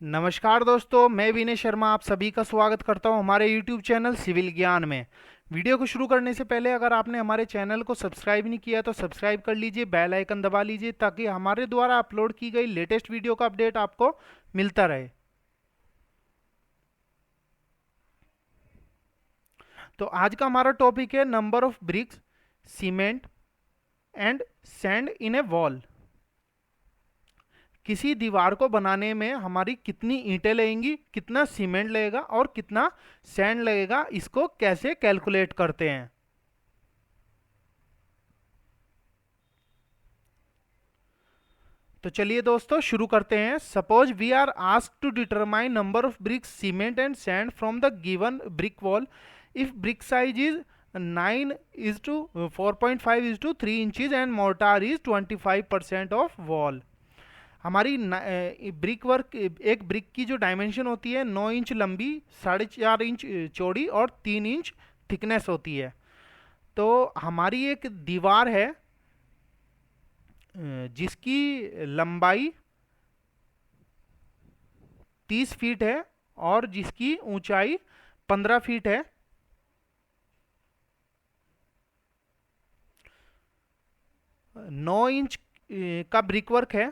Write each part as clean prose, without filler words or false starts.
नमस्कार दोस्तों, मैं विनय शर्मा आप सभी का स्वागत करता हूं हमारे YouTube चैनल सिविल ज्ञान में। वीडियो को शुरू करने से पहले अगर आपने हमारे चैनल को सब्सक्राइब नहीं किया तो सब्सक्राइब कर लीजिए, बेल आइकन दबा लीजिए ताकि हमारे द्वारा अपलोड की गई लेटेस्ट वीडियो का अपडेट आपको मिलता रहे। तो आज का हमारा टॉपिक है number of bricks, cement and sand in a wall. किसी दीवार को बनाने में हमारी कितनी ईंटें लगेंगी, कितना सीमेंट लगेगा और कितना सैंड लगेगा, इसको कैसे कैलकुलेट करते हैं। तो चलिए दोस्तों शुरू करते हैं। Suppose we are asked to determine number of bricks, cement and sand from the given brick wall if brick size is 9:4.5:3 inches and mortar is 25% of wall. हमारी ब्रिक वर्क, एक ब्रिक की जो डायमेंशन होती है 9 inch लंबी, 4.5 inch चौड़ी और 3 inch thickness होती है। तो हमारी एक दीवार है जिसकी लंबाई 30 फीट है और जिसकी ऊंचाई 15 फीट है। 9 इंच का ब्रिक वर्क है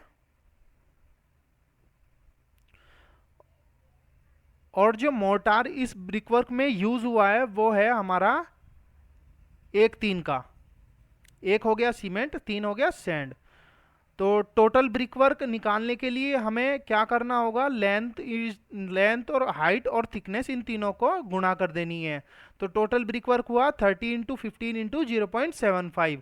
और जो मोर्टार इस ब्रिकवर्क में यूज हुआ है वो है हमारा 1:3 का। एक हो गया सीमेंट, 3 हो गया सैंड। तो टोटल ब्रिकवर्क निकालने के लिए हमें क्या करना होगा, लेंथ और हाइट और थिकनेस इन तीनों को गुणा कर देनी है। तो टोटल ब्रिकवर्क हुआ 30 × 15 × 0.75।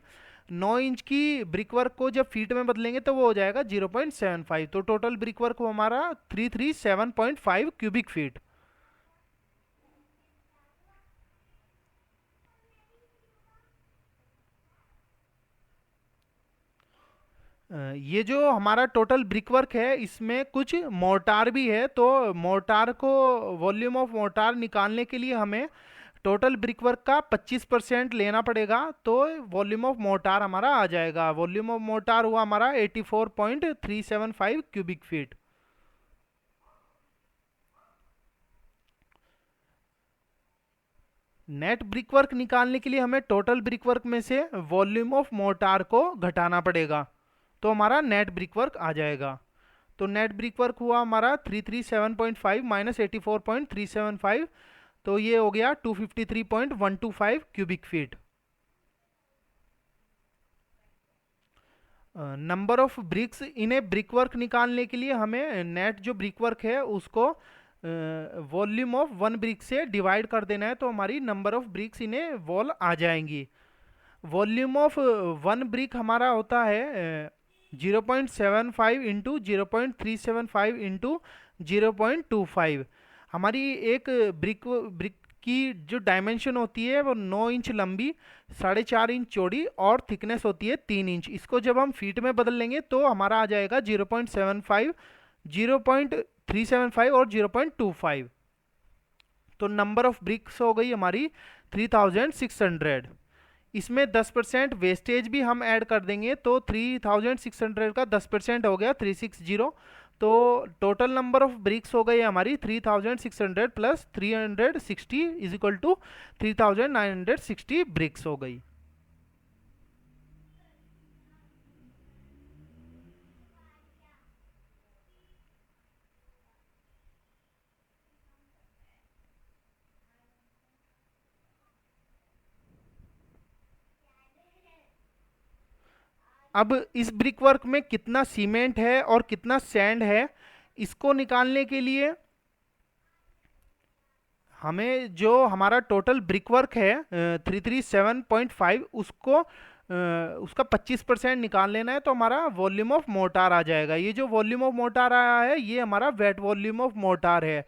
9 इंच की ब्रिकवर्क को जब फीट में बदलेंगे तो वो हो जाएगा 0.75। तो टोटल ब्रिकवर्क हो हमारा 337.5 क्यूबिक फीट। ये जो हमारा टोटल ब्रिकवर्क है इसमें कुछ मोर्टार भी है। तो मोर्टार को, वॉल्यूम ऑफ मोर्टार निकालने के लिए हमें टोटल ब्रिकवर्क का 25% लेना पड़ेगा। तो वॉल्यूम ऑफ मोर्टार हमारा आ जाएगा। वॉल्यूम ऑफ मोर्टार हुआ हमारा 84.375 क्यूबिक फीट। नेट ब्रिकवर्क निकालने के लिए हमें टोटल ब्रिकवर्क में से वॉल्यूम ऑफ मोर्टार को घटाना पड़ेगा, तो हमारा नेट ब्रिकवर्क आ जाएगा। तो नेट ब्रिकवर्क हुआ हमारा 337.5 माइनस 84.375, तो ये हो गया 253.125 cubic feet. Number of bricks in a brickwork निकालने के लिए हमें नेट जो ब्रिकवर्क है उसको वॉल्यूम ऑफ वन ब्रिक से डिवाइड कर देना है, तो हमारी number of bricks in a wall आ जाएंगी। वॉल्यूम ऑफ वन ब्रिक हमारा होता है 0.75 इंटू 0.375 इंटू 0.25। हमारी एक ब्रिक ब्रिक की जो डायमेंशन होती है वो 9 इंच लंबी, 4.5 इंच चौड़ी और थिकनेस होती है 3 इंच। इसको जब हम फीट में बदल लेंगे तो हमारा आ जाएगा 0.75, 0.375 और 0.25। तो नंबर ऑफ ब्रिक्स हो गई हमारी 3600। इसमें 10% वेस्टेज भी हम ऐड कर देंगे तो 3600 का 10% हो गया 360। तो टोटल नंबर ऑफ ब्रिक्स हो गई हमारी 3600 plus 360 is equal to 3960 bricks हो गई। अब इस ब्रिक वर्क में कितना सीमेंट है और कितना सैंड है, इसको निकालने के लिए हमें जो हमारा टोटल ब्रिक वर्क है 337.5 उसको उसका 25% निकाल लेना है, तो हमारा वॉल्यूम ऑफ मोर्टार आ जाएगा। ये जो वॉल्यूम ऑफ मोर्टार आया है ये हमारा वेट वॉल्यूम ऑफ मोर्टार है।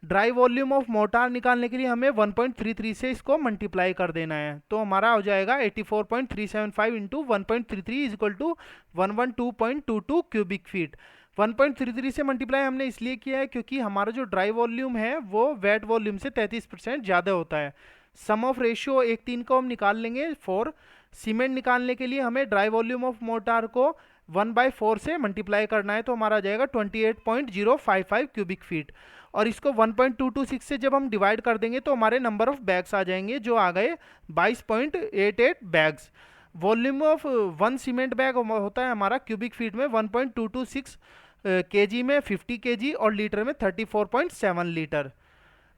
ड्राई वॉल्यूम ऑफ मोर्टार निकालने के लिए हमें 1.33 से इसको मल्टीप्लाई कर देना है, तो हमारा हो जाएगा 84.375 into 1.33 is equal to 112.22 cubic feet. 1.33 से मल्टीप्लाई हमने इसलिए किया है क्योंकि हमारा जो ड्राई वॉल्यूम है वो वेट वॉल्यूम से 33% ज़्यादा होता है। सम ऑफ रेशियो 1:3 को हम निकाल लेंगे। फॉर सीमेंट निकालने के लिए हमें ड्राई वॉल्यूम ऑफ मोर्टार को 1/4 से मल्टीप्लाई करना है तो हमारा आ जाएगा 28.055 क्यूबिक फीट। और इसको 1.226 से जब हम डिवाइड कर देंगे तो हमारे नंबर ऑफ बैग्स आ जाएंगे, जो आ गए 22.88 bags. Volume of one cement bag होता है हमारा क्यूबिक फीट में 1.226 केजी में 50 केजी और लीटर में 34.7 लीटर।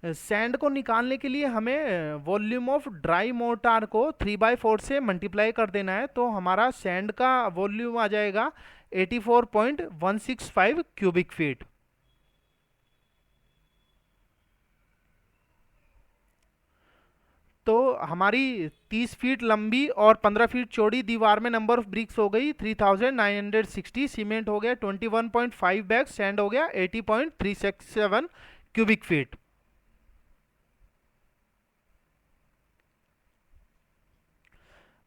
सैंड को निकालने के लिए हमें वॉल्यूम ऑफ ड्राई मोर्टार को 3/4 से मल्टीप्लाई कर देना है तो हमारा सैंड का वॉल्यूम आ जाएगा 84.165 क्यूबिक फीट। तो हमारी 30 फीट लंबी और 15 फीट चौड़ी दीवार में नंबर ऑफ ब्रिक्स हो गई 3960, सीमेंट हो गया 21.5 बैग, सैंड हो गया 80.367 क्यूबिक फीट।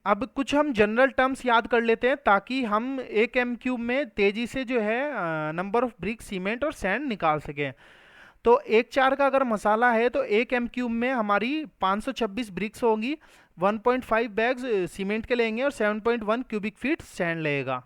अब कुछ हम जनरल टर्म्स याद कर लेते हैं ताकि हम एक एम क्यूब में तेजी से जो है नंबर ऑफ ब्रिक सीमेंट और सैंड निकाल सकें। तो एक चार का अगर मसाला है तो एक एम क्यूब में हमारी 526 ब्रिक्स होंगी, 1.5 बैग्स सीमेंट के लेंगे और 7.1 क्यूबिक फीट सैंड लेगा।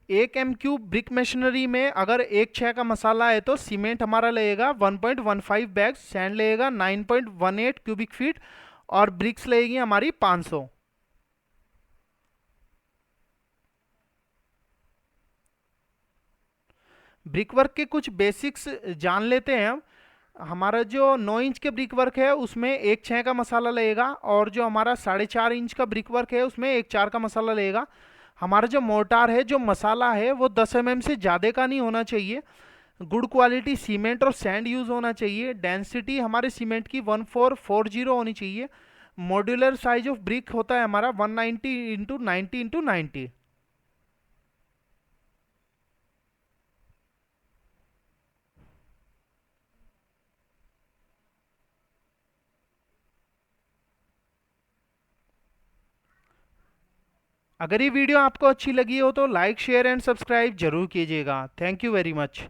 एक एम क्यूब ब्रिक मशीनरी में अगर एक 6 का मसाला है तो सीमेंट हमारा लगेगा 1.15 बैग, सैंड लगेगा 9.18 क्यूबिक फीट और ब्रिक्स लगेगी हमारी 500। ब्रिक वर्क के कुछ बेसिक्स जान लेते हैं हम। हमारा जो 9 इंच के ब्रिक वर्क है उसमें एक 6 का मसाला लगेगा और जो हमारा 4.5 इंच का ब्रिक वर्क है उसमें एक 4 का मसाला लगेगा। हमारा जो मोर्टार है, जो मसाला है वो 10 mm से ज़्यादा का नहीं होना चाहिए। गुड क्वालिटी सीमेंट और सैंड यूज़ होना चाहिए। डेंसिटी हमारे सीमेंट की 1440 होनी चाहिए। मॉड्यूलर साइज ऑफ ब्रिक होता है हमारा 190 × 90 × 90। अगर ये वीडियो आपको अच्छी लगी हो तो लाइक शेयर एंड सब्सक्राइब जरूर कीजिएगा। Thank you very much.